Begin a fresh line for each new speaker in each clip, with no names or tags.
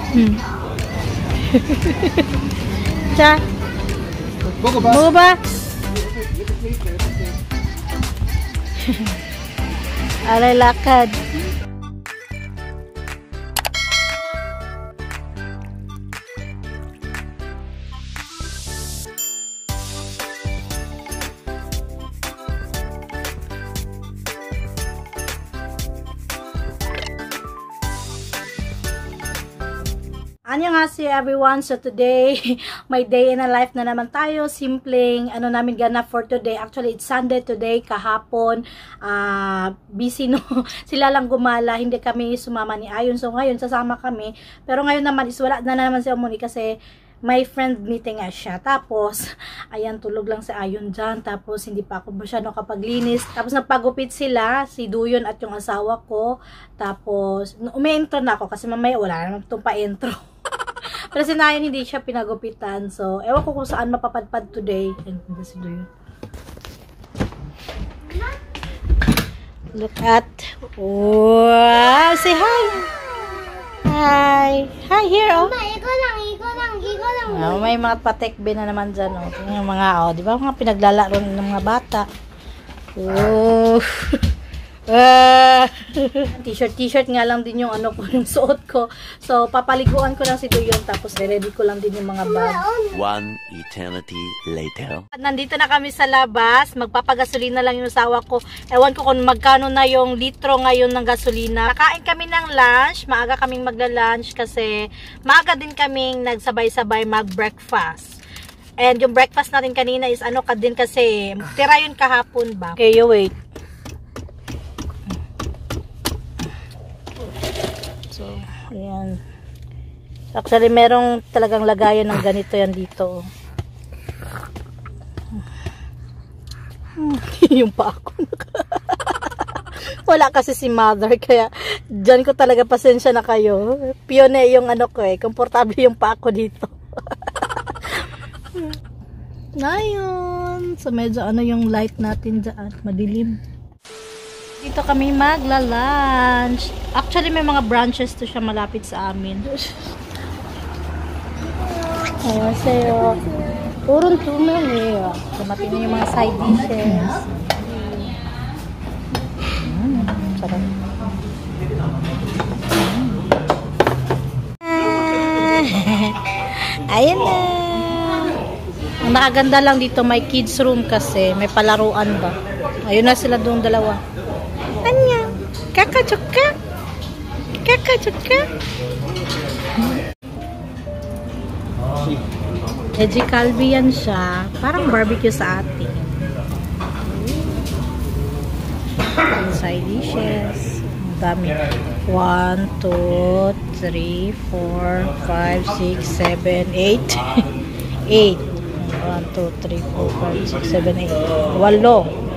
Hmm. Cha. Boba. Boba. Alay lakad. Annyeonghaseyo everyone. So today, my day in a life na naman tayo. Simpleng ano namin ganap for today. Actually, it's Sunday today. Kahapon, busy no. Sila lang gumala. Hindi kami sumama ni Ayon. So ngayon, sasama kami. Pero ngayon naman is wala na naman si Omoni kasi may friend meeting nga siya. Tapos, ayan, tulog lang si Ayon dyan. Tapos, hindi pa ako masyado kapaglinis. Tapos, nagpagupit sila, si Duyon at yung asawa ko. Tapos, umi-intro na ako kasi mamaya wala naman itong pa-intro. Pero si Nayan, hindi siya pinagupitan. So, ewan ko kung saan mapapadpad today. Ayan, si Duyon. Look at, wow, say hi! Hi! Hi, here, oh!
Ikaw lang.
Oh, may mga patekbe na naman dyan, oh. Yung mga, oh, di ba, mga pinaglalaro ng mga bata. Oh! T-shirt nga lang din yung ano ko, yung suot ko. So, papaliguan ko lang si Duyon, tapos ready ko lang din yung mga bag.
One eternity later.
Nandito na kami sa labas. Magpapagasolina lang yung asawa ko. Ewan ko kung magkano na yung litro ngayon ng gasolina. Nakain kami ng lunch. Maaga kaming magla-lunch kasi maaga din kaming nagsabay-sabay mag-breakfast. And yung breakfast natin kanina is ano ka din kasi tira yun kahapon ba? Okay, you wait. So, ayan. Actually, merong talagang lagayan ng ganito yan dito. Yung pa ako. Wala kasi si mother, kaya dyan ko talaga pasensya na kayo. Piyone yung ano ko komportable yung pa ako dito. Ngayon. So, medyo ano yung light natin dyan. Madilim. Dito kami magla-lunch. Actually, may mga branches to siya malapit sa amin. Ayan sa'yo. Turun tumaw eh. Dumating na yung mga side dishes. Sarap. Ayan na. Ang nakaganda lang dito, may kids room kasi. May palaruan ba. Ayun na sila doon dalawa. Anya, kaka-chuka. Kaka-chuka. Veggie Calbee yan siya. Parang barbecue sa atin. Side dishes. Ang dami. 1, 2, 3, 4, 5, 6, 7, 8. 8. 1, 2, 3, 4, 5, 6, 7, 8. 8.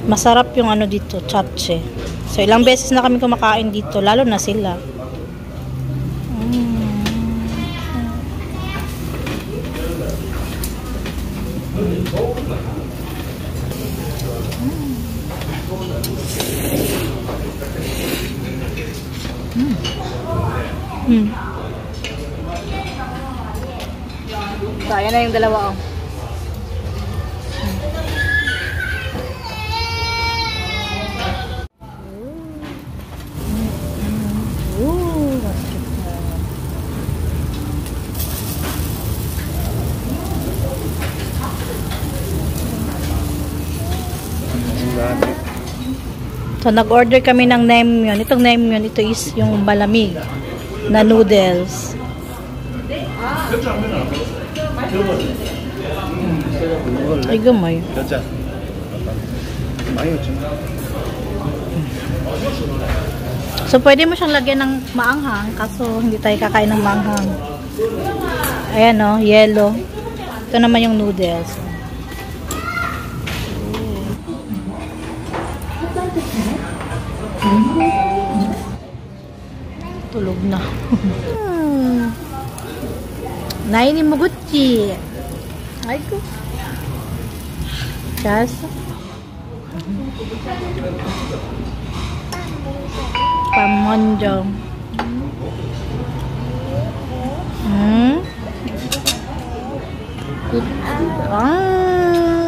Masarap yung ano dito, chapche. So, ilang beses na kami kumakain dito, lalo na sila. So, ayan na yung dalawa, oh. So, nag-order kami ng naengmyeon. Itong naengmyeon, ito is yung malamig na noodles. Ay, gamay. So, pwede mo siyang lagyan ng maanghang kaso hindi tayo kakain ng maanghang. Ayan, o, yellow. Ito naman yung noodles. Tulog na. Naini mo gucci. Ay ko. Kasa. Pamonjong.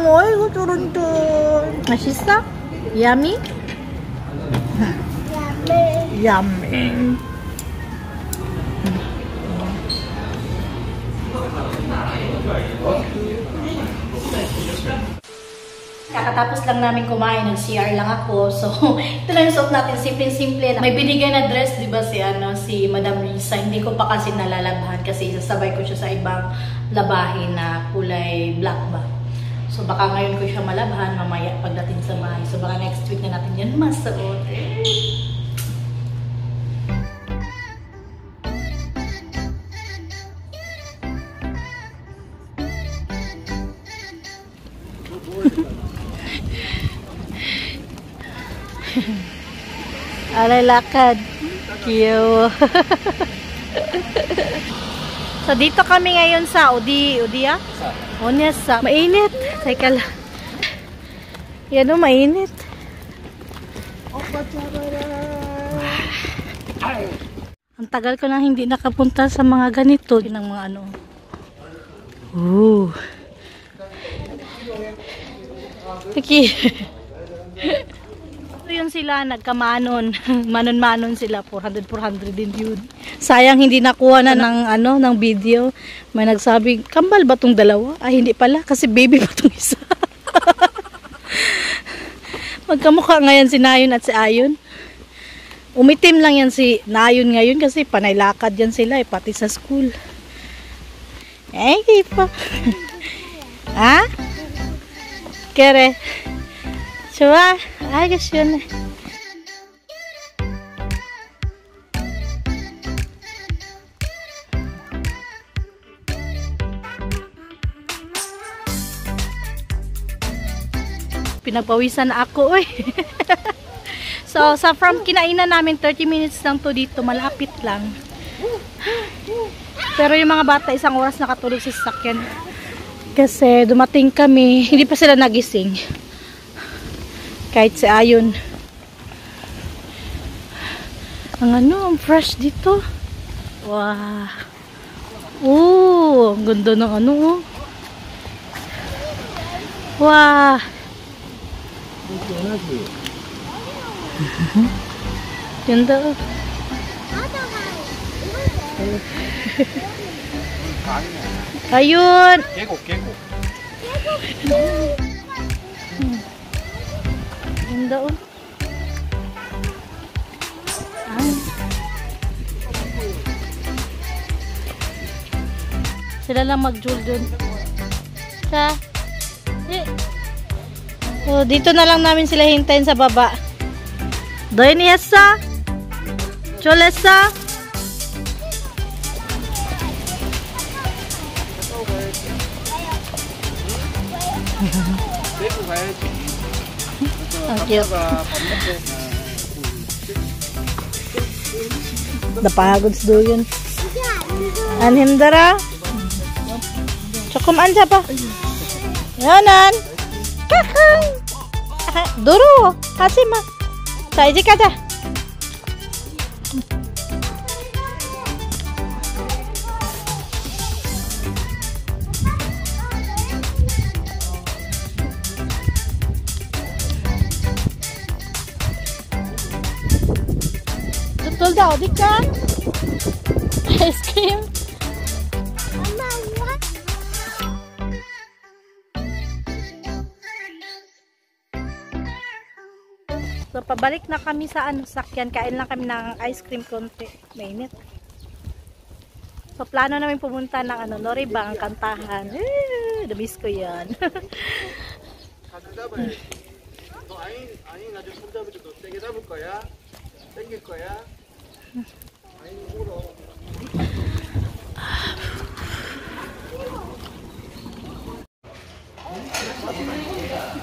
어이구 쫄은쫄. 맛있어? Yummy? Yummy. Kakatapos lang namin kumain, nag-CR lang ako. So, ito lang yung suot natin, simple-simple. May binigay na dress, di ba, si Madam Risa. Hindi ko pa kasi nalalabhan kasi sasabay ko siya sa ibang labahin na kulay black ba. So, baka ngayon ko siya malabhan, mamaya pagdating sa bahay. So, baka next week na natin yan masuot. Alay lakad. Cute. So, dito kami ngayon sa Udia? Onesa. Mainit. Teka lang. Yan o, mainit. Ang tagal ko nang hindi nakapunta sa mga ganito. Ng mga ano. Ooh. Okay. Yun sila, nagkamanon. Manon-manon sila. 400 din yun. Sayang hindi nakuha na ng, ng video. May nagsabi, kambal ba tong dalawa? Ay, hindi pala. Kasi baby pa tong isa. Magkamukha ngayon si Nayon at si Ayon. Umitim lang yan si Nayon ngayon kasi panaylakad yan sila. Pati sa school. Eh, pa. Ha? Kere. Coba, ay gusto yun. Pinagpawisan na ako, oy. So, from kinainan namin, 30 minutes lang to dito, malapit lang. Pero yung mga bata, isang oras nakatulog sa sasakyan. Kasi dumating kami, hindi pa sila nagising. Kahit si Ayon. Ang fresh dito. Wow. Oh, ang ganda ng oh. Wow. Ganda oh. Ayun.
계곡.
Ganda oh. Sila lang mag-jul dun. So, dito na lang namin sila hintayin sa baba. Doy ni Esa? Cholesa? Ang cute. Napagod sa doon. Anhimdara? Chokum anja pa? Yanan? Kakang! Duru! Kasima! Saiji kaja! Betul dah, Dika. Ice cream. So, pabalik na kami sa sakyan. Kain lang kami ng ice cream konti. Mainit. So, plano namin pumunta ng Noribang, kantahan. Namiss ko yan.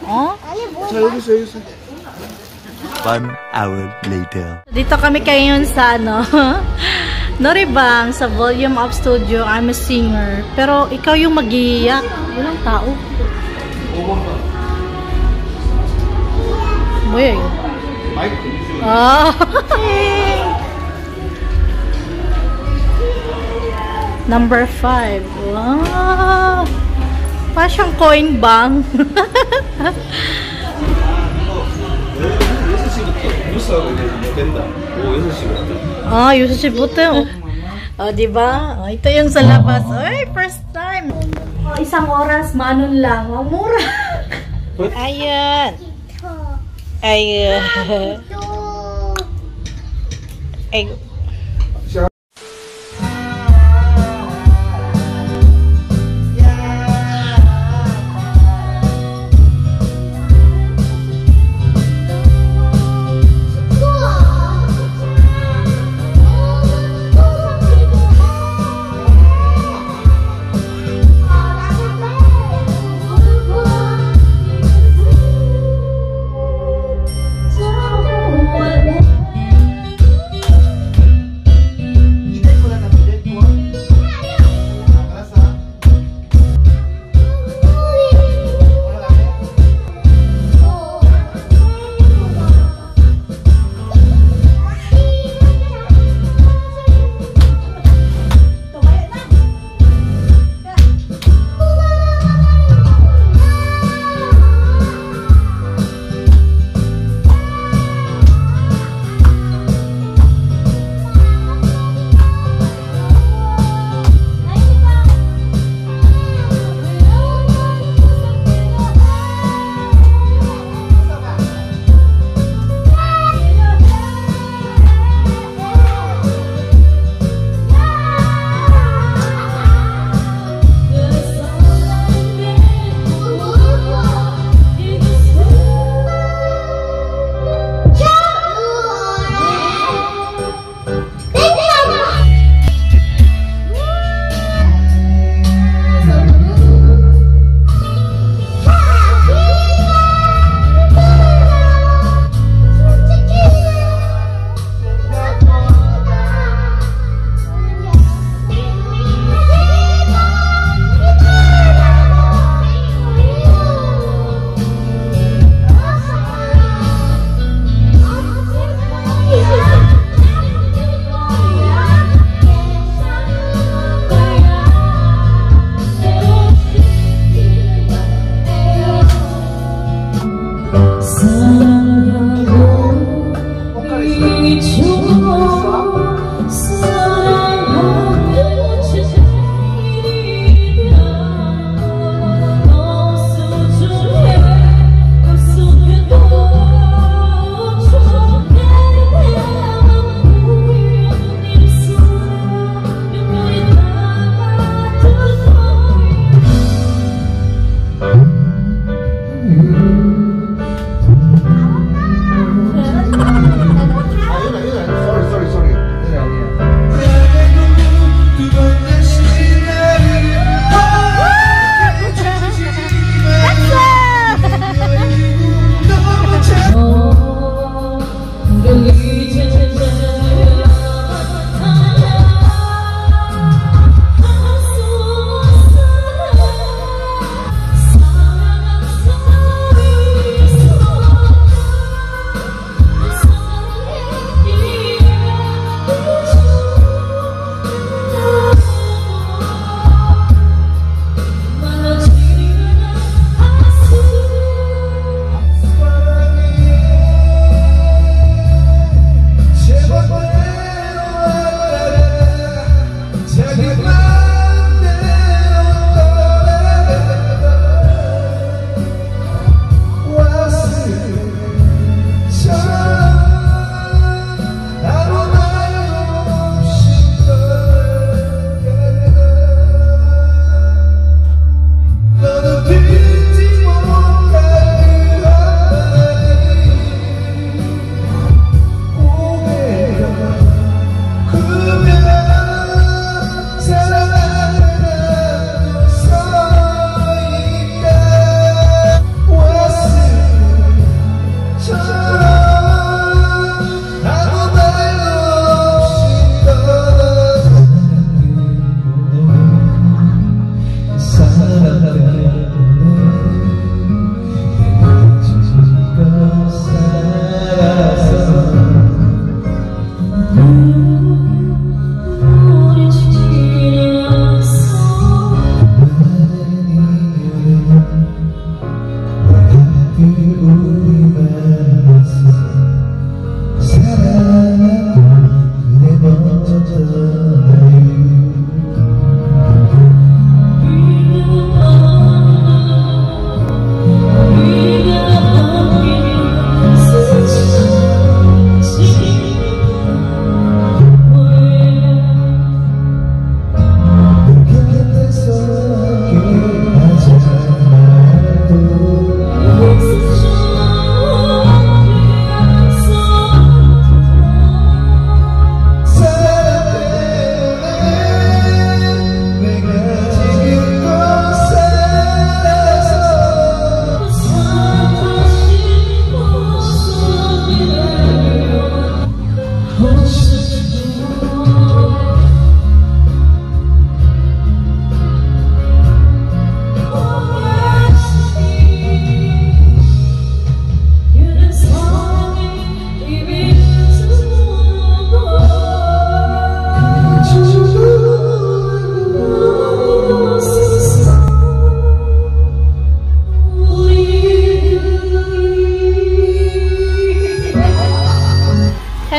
Oh?
One hour later.
Dito kami ngayon sa Noribang, sa Volume Up Studio. I'm a singer. Pero ikaw yung mag-iiyak. Walang tao. Boy. Oh. Number 5. Wow. Fashion coin bang? Ah, Yusa Shibuta. Oh, diba? Oh, ito yung sa labas. Ay, first time. Oh, isang oras, manon lang. Oh, mura. Ayan. Ayan. Ay.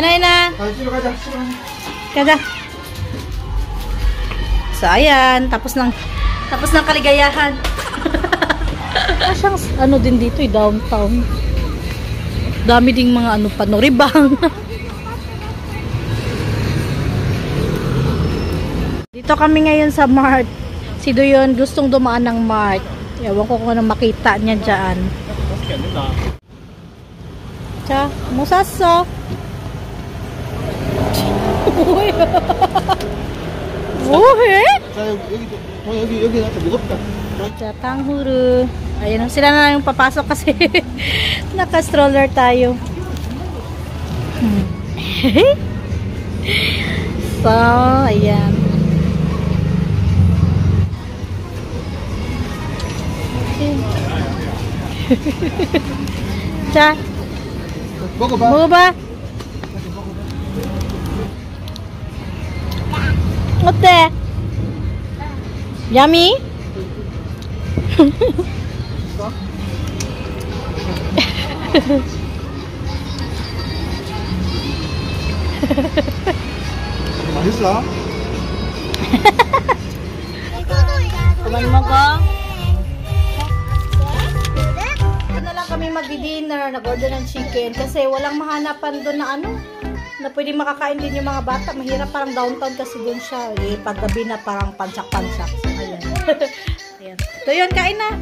na. Kada. So, ayan. Tapos ng kaligayahan. Siyang ano din dito, downtown. Dami ding mga ano pa, ribang. Dito kami ngayon sa Mart. Si Doyon gustong dumaan ng Mart. Ewan ko kung anong makita niya dyan. Cha, musaso. Uhe?
여기 나한테 무겁다.
Cha, tanghuru. Ayan, sila na lang yung papasok kasi naka-stroller tayo. So, ayan. Cha,
먹어봐.
먹어봐. 어때? Yummy?
맛있어?
Kumain mo ko? Na lang kami mag-dinner, nag-order ng chicken kasi walang mahanapan doon na ano, na pwede makakain din yung mga bata. Mahirap, parang downtown kasi doon siya. Paggabi na parang pansak-pansak. So, ayan. Ayan. So yun, kain na.